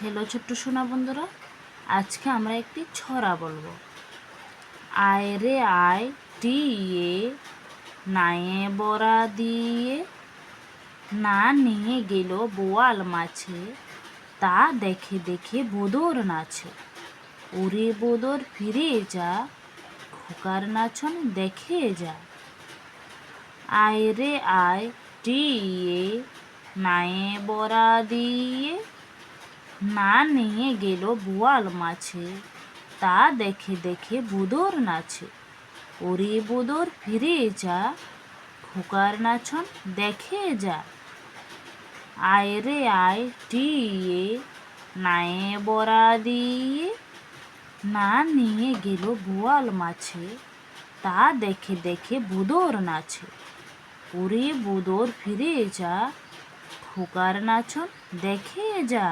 Hello ছোট্ট সোনা বন্ধুরা, আজকে আমরা একটি ছড়া বলবো। আয় রে আয় টিয়ে নায়ে বড়া দিয়ে, না নিয়ে গেল বোয়াল মাছে, তা দেখে দেখে বোদর নাচে। ওরে বোদর ফিরে যা, খোকার নাচন দেখে যা। আয় রে আয় টিয়ে নায়ে বড়া দিয়ে, না নিয়ে গেল বোয়াল মাছে, তা দেখে দেখে বোদর নাচে। ওরে বোদর ফিরে যা, খোকার নাচন দেখে যা। আয় রে আয় টিয়ে নায়ে বড়া দিয়ে, না নিয়ে গেল বোয়াল মাছে, তা দেখে দেখে বোদর নাচে। ওরে বোদর ফিরে যা, খোকার নাচন দেখে যা।